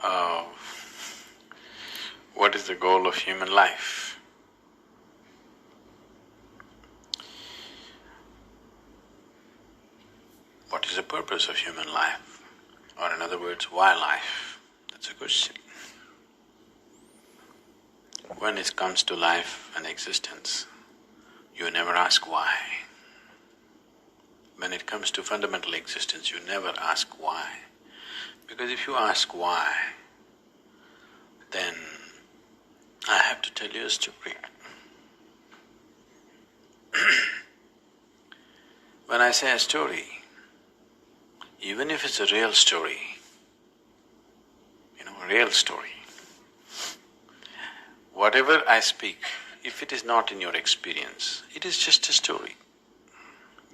uh, what is the goal of human life? What is the purpose of human life? Or in other words, why life? That's a question. When it comes to life and existence, you never ask why. When it comes to fundamental existence, you never ask why. Because if you ask why, then I have to tell you a story. When I say a story, even if it's a real story, a real story, whatever I speak, if it is not in your experience, it is just a story.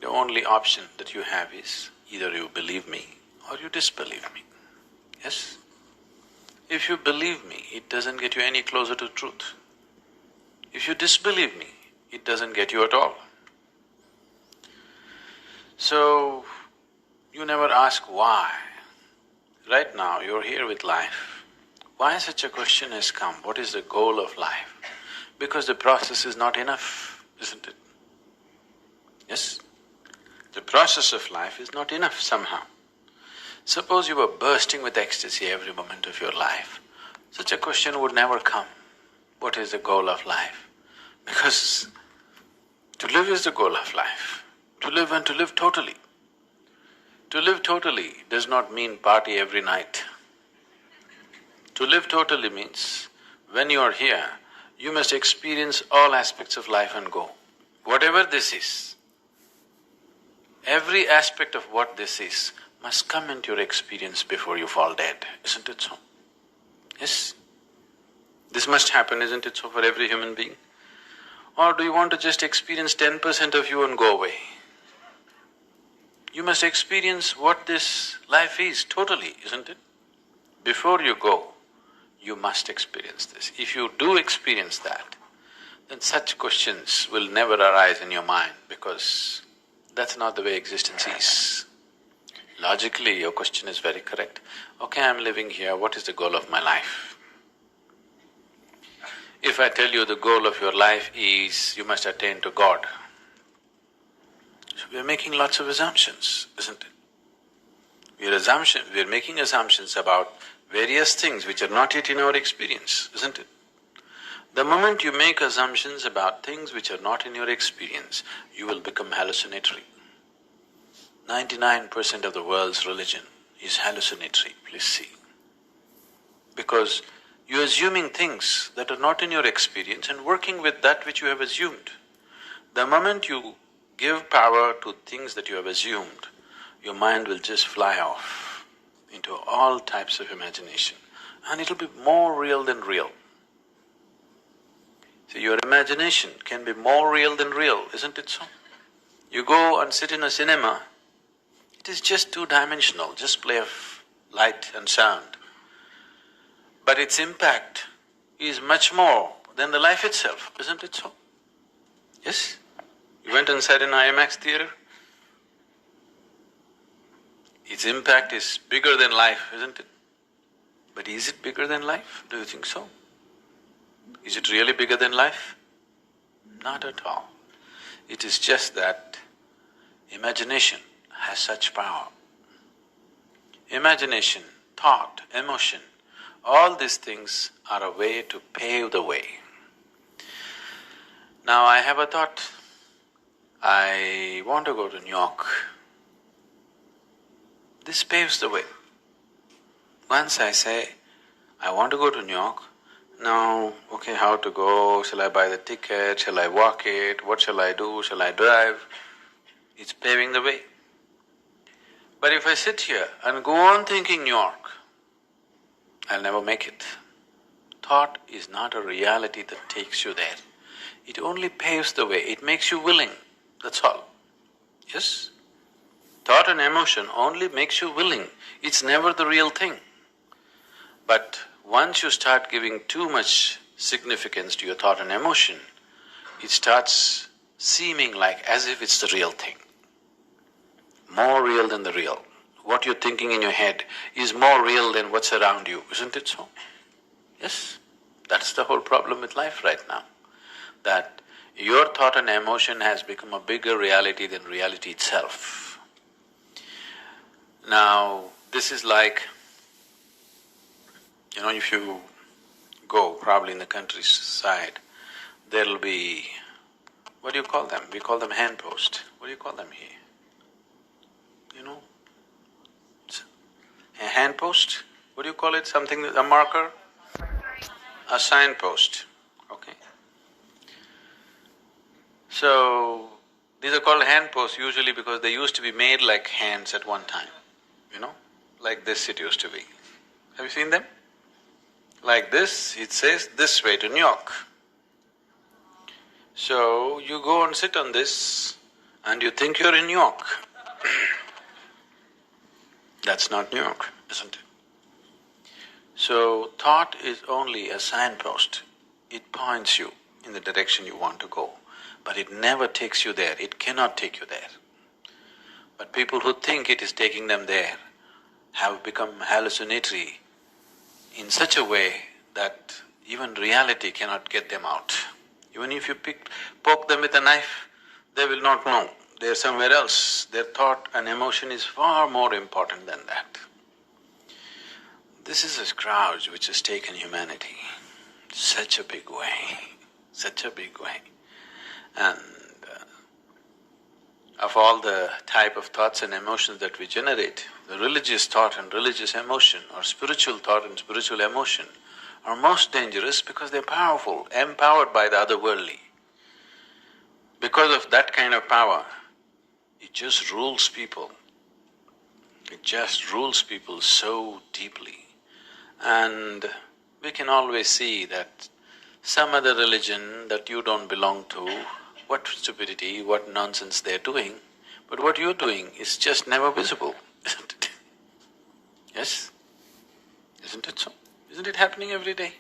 The only option that you have is either you believe me or you disbelieve me, yes? If you believe me, it doesn't get you any closer to truth. If you disbelieve me, it doesn't get you at all. So, you never ask why. Right now, you're here with life. Why such a question has come? What is the goal of life? Because the process is not enough, isn't it? Yes? The process of life is not enough somehow. Suppose you were bursting with ecstasy every moment of your life, such a question would never come. What is the goal of life? Because to live is the goal of life, to live and to live totally. To live totally does not mean party every night. To live totally means, when you are here, you must experience all aspects of life and go. Whatever this is, every aspect of what this is must come into your experience before you fall dead, isn't it so? Yes? This must happen, isn't it so, for every human being? Or do you want to just experience 10% of you and go away? You must experience what this life is totally, isn't it? Before you go, you must experience this. If you do experience that, then such questions will never arise in your mind because that's not the way existence is. Logically, your question is very correct. Okay, I'm living here, what is the goal of my life? If I tell you the goal of your life is you must attain to God, so we are making lots of assumptions, isn't it? We are making assumptions about various things which are not yet in our experience, isn't it? The moment you make assumptions about things which are not in your experience, you will become hallucinatory. 99% of the world's religion is hallucinatory, please see. Because you're assuming things that are not in your experience and working with that which you have assumed. The moment you give power to things that you have assumed, your mind will just fly off into all types of imagination and it'll be more real than real. So your imagination can be more real than real, isn't it so? You go and sit in a cinema, it is just two-dimensional, just play of light and sound. But its impact is much more than the life itself, isn't it so? Yes? You went and sat in IMAX theater? Its impact is bigger than life, isn't it? But is it bigger than life? Do you think so? Is it really bigger than life? Not at all. It is just that imagination has such power. Imagination, thought, emotion, all these things are a way to pave the way. Now I have a thought, I want to go to New York. This paves the way. Once I say, I want to go to New York, now, okay, how to go, shall I buy the ticket, shall I walk it, what shall I do, shall I drive? It's paving the way. But if I sit here and go on thinking New York, I'll never make it. Thought is not a reality that takes you there. It only paves the way, it makes you willing, that's all. Yes? Thought and emotion only makes you willing, it's never the real thing. But once you start giving too much significance to your thought and emotion, it starts seeming like as if it's the real thing. More real than the real, what you're thinking in your head is more real than what's around you, isn't it so? Yes, that's the whole problem with life right now, that your thought and emotion has become a bigger reality than reality itself. Now, this is like, if you go probably in the countryside, there'll be, what do you call them? We call them handpost. What do you call them here? You know? A handpost? What do you call it? Something, a marker? A signpost, okay. So, these are called handposts usually because they used to be made like hands at one time, like this it used to be. Have you seen them? Like this, it says this way to New York. So, you go and sit on this and you think you're in New York. That's not New York, isn't it? So, thought is only a signpost. It points you in the direction you want to go, but it never takes you there, it cannot take you there. But people who think it is taking them there have become hallucinatory in such a way that even reality cannot get them out. Even if you poke them with a knife, they will not know, they're somewhere else. Their thought and emotion is far more important than that. This is a scourge which has taken humanity such a big way, such a big way. And of all the type of thoughts and emotions that we generate, the religious thought and religious emotion or spiritual thought and spiritual emotion are most dangerous because they're powerful, empowered by the otherworldly. Because of that kind of power, it just rules people. It just rules people so deeply. And we can always see that some other religion that you don't belong to, what stupidity, what nonsense they're doing, but what you're doing is just never visible, isn't it? Yes? Isn't it so? Isn't it happening every day?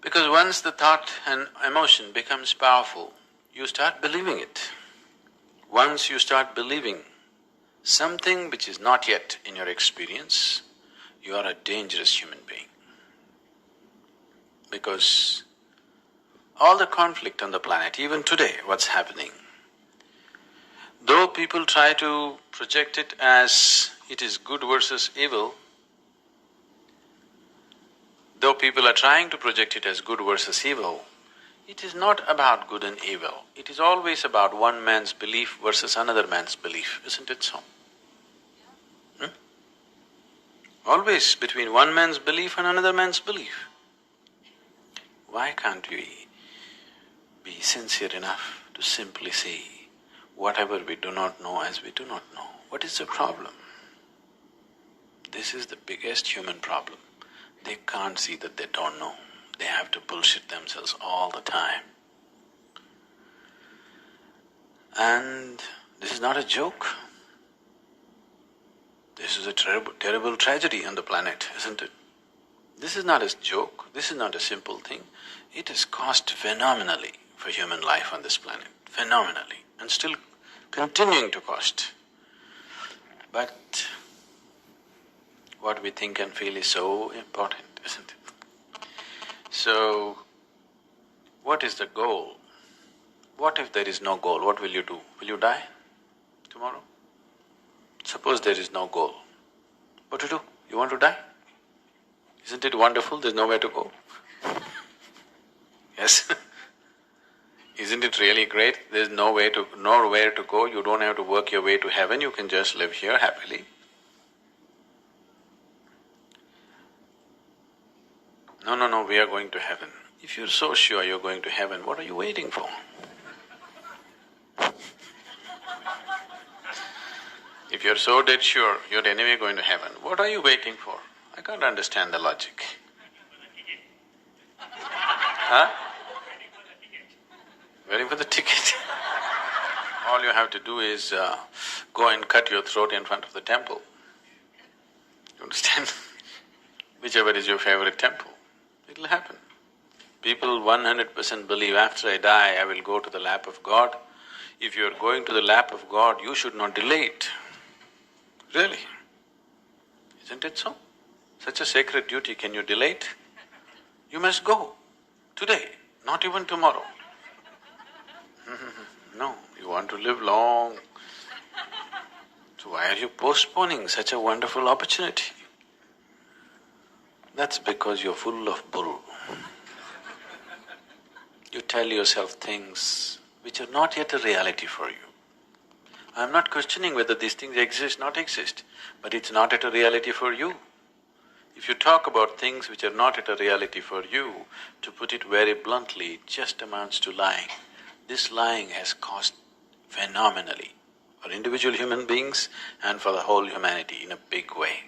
Because once the thought and emotion becomes powerful, you start believing it. Once you start believing something which is not yet in your experience, you are a dangerous human being. Because all the conflict on the planet, even today, what's happening, though people try to project it as it is good versus evil, though people are trying to project it as good versus evil, it is not about good and evil. It is always about one man's belief versus another man's belief, isn't it so? Always between one man's belief and another man's belief. Why can't we be sincere enough to simply see whatever we do not know as we do not know? What is the problem? This is the biggest human problem. They can't see that they don't know. They have to bullshit themselves all the time. And this is not a joke. This is a terrible tragedy on the planet, isn't it? This is not a joke, this is not a simple thing. It has cost phenomenally for human life on this planet, phenomenally, and still continuing to cost. But what we think and feel is so important, isn't it? So, what is the goal? What if there is no goal? What will you do? Will you die tomorrow? Suppose there is no goal. What to do? You want to die? Isn't it wonderful? There's nowhere to go. Yes? Isn't it really great? There's nowhere to go, you don't have to work your way to heaven, you can just live here happily. No, we are going to heaven. If you're so sure you're going to heaven, what are you waiting for? If you're so dead sure you're anyway going to heaven, what are you waiting for? I can't understand the logic. Huh? Waiting for the ticket. All you have to do is go and cut your throat in front of the temple. You understand? Whichever is your favorite temple, it'll happen. People 100% believe after I die, I will go to the lap of God. If you're going to the lap of God, you should not delay it. Really? Isn't it so? Such a sacred duty, can you delay it? You must go, today, not even tomorrow. No, you want to live long. So why are you postponing such a wonderful opportunity? That's because you're full of bull. You tell yourself things which are not yet a reality for you. I'm not questioning whether these things exist, not exist, but it's not at a reality for you. If you talk about things which are not at a reality for you, to put it very bluntly, it just amounts to lying. This lying has cost phenomenally for individual human beings and for the whole humanity in a big way.